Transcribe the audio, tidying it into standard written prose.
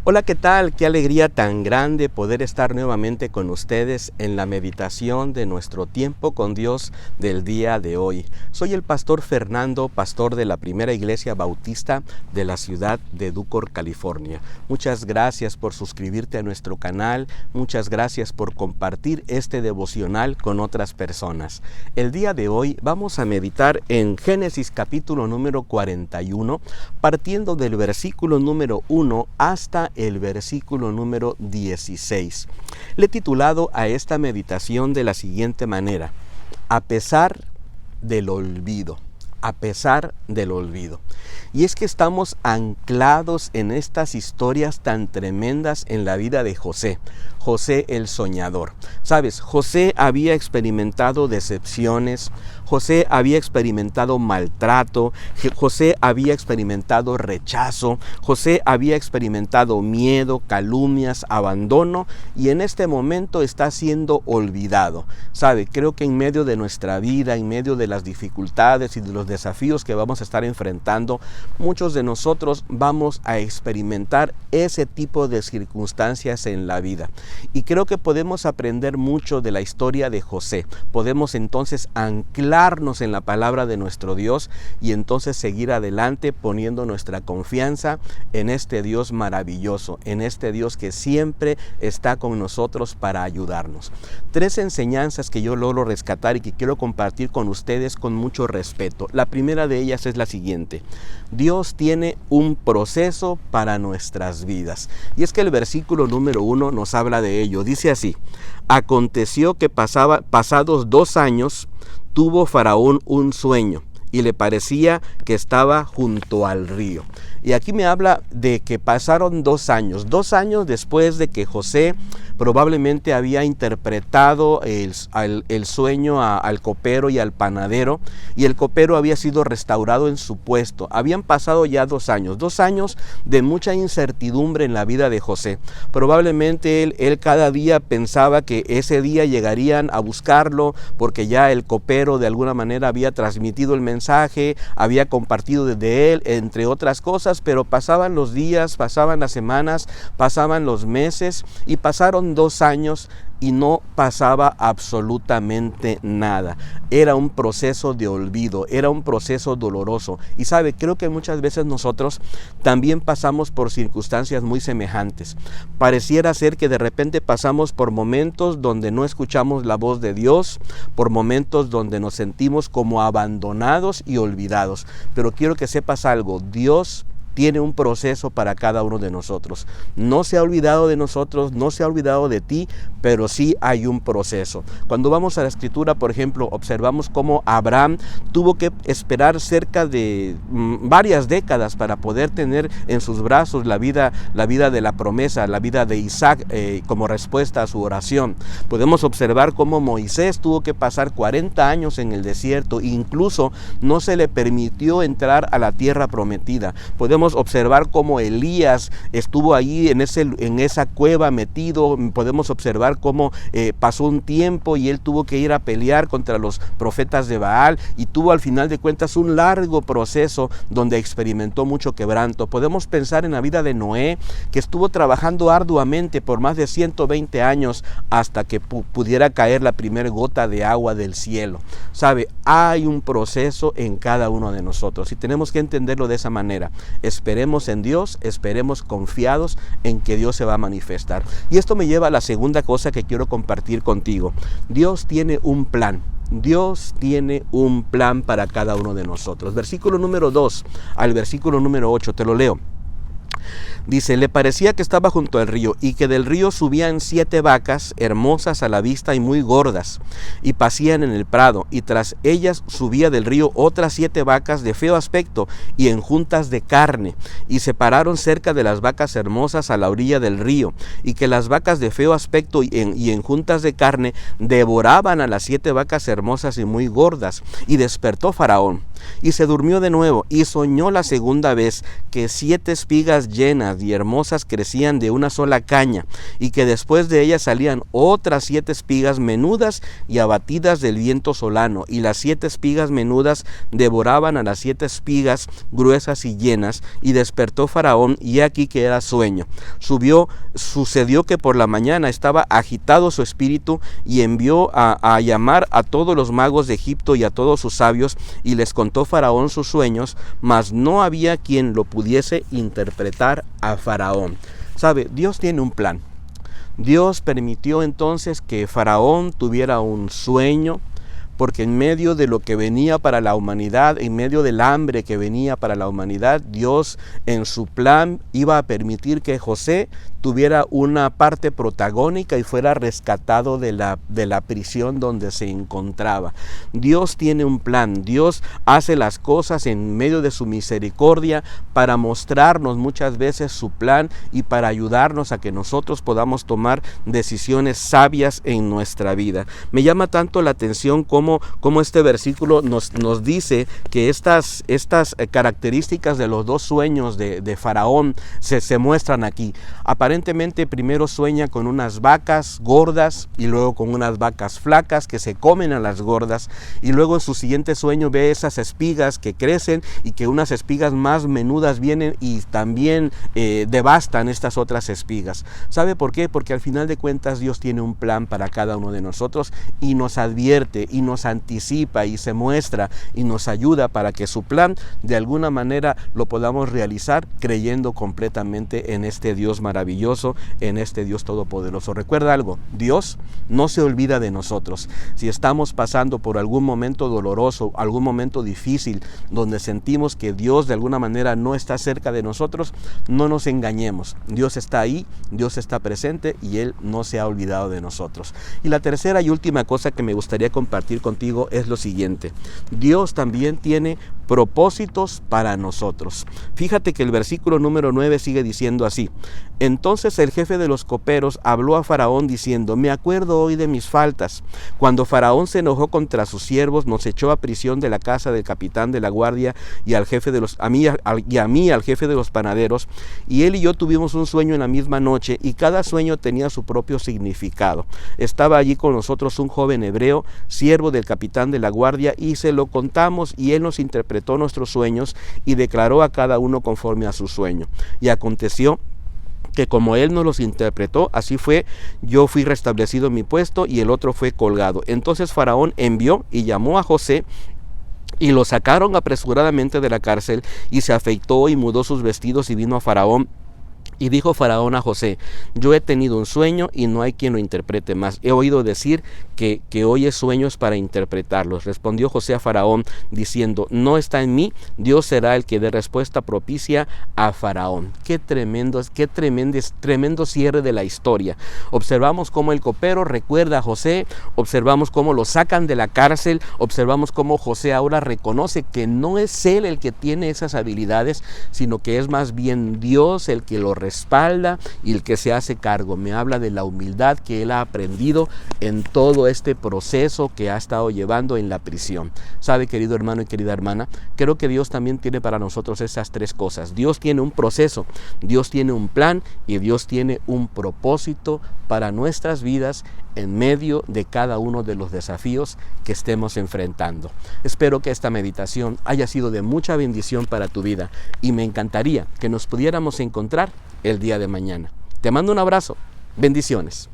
Hola, ¿qué tal? Qué alegría tan grande poder estar nuevamente con ustedes en la meditación de nuestro tiempo con Dios del día de hoy. Soy el pastor Fernando, pastor de la Primera Iglesia Bautista de la ciudad de Ducor, California. Muchas gracias por suscribirte a nuestro canal, muchas gracias por compartir este devocional con otras personas. El día de hoy vamos a meditar en Génesis capítulo número 41, partiendo del versículo número 1 hasta el versículo número 16. Le he titulado a esta meditación de la siguiente manera: a pesar del olvido. A pesar del olvido. Y es que estamos anclados en estas historias tan tremendas en la vida de José. José el soñador. Sabes, José había experimentado decepciones, José había experimentado maltrato, José había experimentado rechazo, José había experimentado miedo, calumnias, abandono, y en este momento está siendo olvidado. Sabe, creo que en medio de nuestra vida, en medio de las dificultades y de los desafíos que vamos a estar enfrentando, muchos de nosotros vamos a experimentar ese tipo de circunstancias en la vida. Y creo que podemos aprender mucho de la historia de José. Podemos entonces anclarnos en la palabra de nuestro Dios y entonces seguir adelante poniendo nuestra confianza en este Dios maravilloso, en este Dios que siempre está con nosotros para ayudarnos. 3 enseñanzas que yo logro rescatar y que quiero compartir con ustedes con mucho respeto. La primera de ellas es la siguiente: Dios tiene un proceso para nuestras vidas. Y es que el versículo número 1 nos habla de ello. Dice así: aconteció que pasados 2 años, tuvo Faraón un sueño y le parecía que estaba junto al río. Y aquí me habla de que pasaron 2 años después de que José probablemente había interpretado el sueño al copero y al panadero, y el copero había sido restaurado en su puesto. Habían pasado ya 2 años de mucha incertidumbre en la vida de José. Probablemente él cada día pensaba que ese día llegarían a buscarlo, porque ya el copero de alguna manera había transmitido el mensaje, había compartido desde él, entre otras cosas, pero pasaban los días, pasaban las semanas, pasaban los meses y pasaron 2 años y no pasaba absolutamente nada. Era un proceso de olvido, era un proceso doloroso. Y sabe, creo que muchas veces nosotros también pasamos por circunstancias muy semejantes. Pareciera ser que de repente pasamos por momentos donde no escuchamos la voz de Dios, por momentos donde nos sentimos como abandonados y olvidados. Pero quiero que sepas algo: Dios tiene un proceso para cada uno de nosotros. No se ha olvidado de nosotros, no se ha olvidado de ti, pero sí hay un proceso. Cuando vamos a la Escritura, por ejemplo, observamos cómo Abraham tuvo que esperar cerca de varias décadas para poder tener en sus brazos la vida de la promesa, la vida de Isaac, como respuesta a su oración. Podemos observar cómo Moisés tuvo que pasar 40 años en el desierto, e incluso no se le permitió entrar a la tierra prometida. Podemos observar cómo Elías estuvo ahí en esa cueva metido. Podemos observar cómo pasó un tiempo y él tuvo que ir a pelear contra los profetas de Baal, y tuvo al final de cuentas un largo proceso donde experimentó mucho quebranto. Podemos pensar en la vida de Noé, que estuvo trabajando arduamente por más de 120 años hasta que pudiera caer la primera gota de agua del cielo. Sabe, hay un proceso en cada uno de nosotros y tenemos que entenderlo de esa manera. Esperemos en Dios, esperemos confiados en que Dios se va a manifestar. Y esto me lleva a la segunda cosa que quiero compartir contigo. Dios tiene un plan. Dios tiene un plan para cada uno de nosotros. Versículo número 2 al versículo número 8, te lo leo. Dice: le parecía que estaba junto al río, y que del río subían 7 vacas, hermosas a la vista y muy gordas, y pacían en el prado, y tras ellas subía del río otras 7 vacas de feo aspecto y enjuntas de carne, y se pararon cerca de las vacas hermosas a la orilla del río, y que las vacas de feo aspecto y enjuntas de carne devoraban a las 7 vacas hermosas y muy gordas. Y despertó Faraón, Y se durmió de nuevo, y soñó la segunda vez que 7 espigas llenas y hermosas crecían de una sola caña, y que después de ellas salían otras 7 espigas menudas y abatidas del viento solano, y las 7 espigas menudas devoraban a las 7 espigas gruesas y llenas. Y despertó Faraón, y aquí que era sueño. Sucedió que por la mañana estaba agitado su espíritu, y envió a llamar a todos los magos de Egipto y a todos sus sabios, y les contó Faraón sus sueños, mas no había quien lo pudiese interpretar a Faraón. ¿Sabe? Dios tiene un plan. Dios permitió entonces que Faraón tuviera un sueño, porque en medio de lo que venía para la humanidad, en medio del hambre que venía para la humanidad, Dios en su plan iba a permitir que José tuviera una parte protagónica y fuera rescatado de la prisión donde se encontraba. Dios tiene un plan. Dios hace las cosas en medio de su misericordia para mostrarnos muchas veces su plan y para ayudarnos a que nosotros podamos tomar decisiones sabias en nuestra vida. Me llama tanto la atención como este versículo nos dice que estas características de los 2 sueños de Faraón se muestran aquí. Aparentemente primero sueña con unas vacas gordas y luego con unas vacas flacas que se comen a las gordas, y luego en su siguiente sueño ve esas espigas que crecen y que unas espigas más menudas vienen y también devastan estas otras espigas. ¿Sabe por qué? Porque al final de cuentas Dios tiene un plan para cada uno de nosotros y nos advierte y nos anticipa y se muestra y nos ayuda para que su plan de alguna manera lo podamos realizar creyendo completamente en este Dios maravilloso, en este Dios todopoderoso. Recuerda algo, Dios no se olvida de nosotros. Si estamos pasando por algún momento doloroso, algún momento difícil, donde sentimos que Dios de alguna manera no está cerca de nosotros, no nos engañemos. Dios está ahí, Dios está presente y Él no se ha olvidado de nosotros. Y la tercera y última cosa que me gustaría compartir contigo es lo siguiente: Dios también tiene propósitos para nosotros. Fíjate que el versículo número 9 sigue diciendo así: entonces el jefe de los coperos habló a Faraón diciendo: me acuerdo hoy de mis faltas. Cuando Faraón se enojó contra sus siervos, nos echó a prisión de la casa del capitán de la guardia y al jefe de los, a mí al jefe de los panaderos, y él y yo tuvimos un sueño en la misma noche, y cada sueño tenía su propio significado. Estaba allí con nosotros un joven hebreo, siervo del capitán de la guardia, y se lo contamos, y él nos interpretó nuestros sueños y declaró a cada uno conforme a su sueño. Y aconteció que como él nos los interpretó, así fue, yo fui restablecido en mi puesto y el otro fue colgado. Entonces Faraón envió y llamó a José, y lo sacaron apresuradamente de la cárcel, y se afeitó y mudó sus vestidos y vino a Faraón. Y dijo Faraón a José: yo he tenido un sueño y no hay quien lo interprete más. He oído decir que oyes sueños para interpretarlos. Respondió José a Faraón diciendo: no está en mí, Dios será el que dé respuesta propicia a Faraón. Qué tremendo cierre de la historia. Observamos cómo el copero recuerda a José, observamos cómo lo sacan de la cárcel, observamos cómo José ahora reconoce que no es él el que tiene esas habilidades, sino que es más bien Dios el que lo respalda y el que se hace cargo. Me habla de la humildad que él ha aprendido en todo este proceso que ha estado llevando en la prisión. ¿Sabe, querido hermano y querida hermana? Creo que Dios también tiene para nosotros esas 3 cosas. Dios tiene un proceso, Dios tiene un plan y Dios tiene un propósito para nuestras vidas en medio de cada uno de los desafíos que estemos enfrentando. Espero que esta meditación haya sido de mucha bendición para tu vida y me encantaría que nos pudiéramos encontrar el día de mañana. Te mando un abrazo. Bendiciones.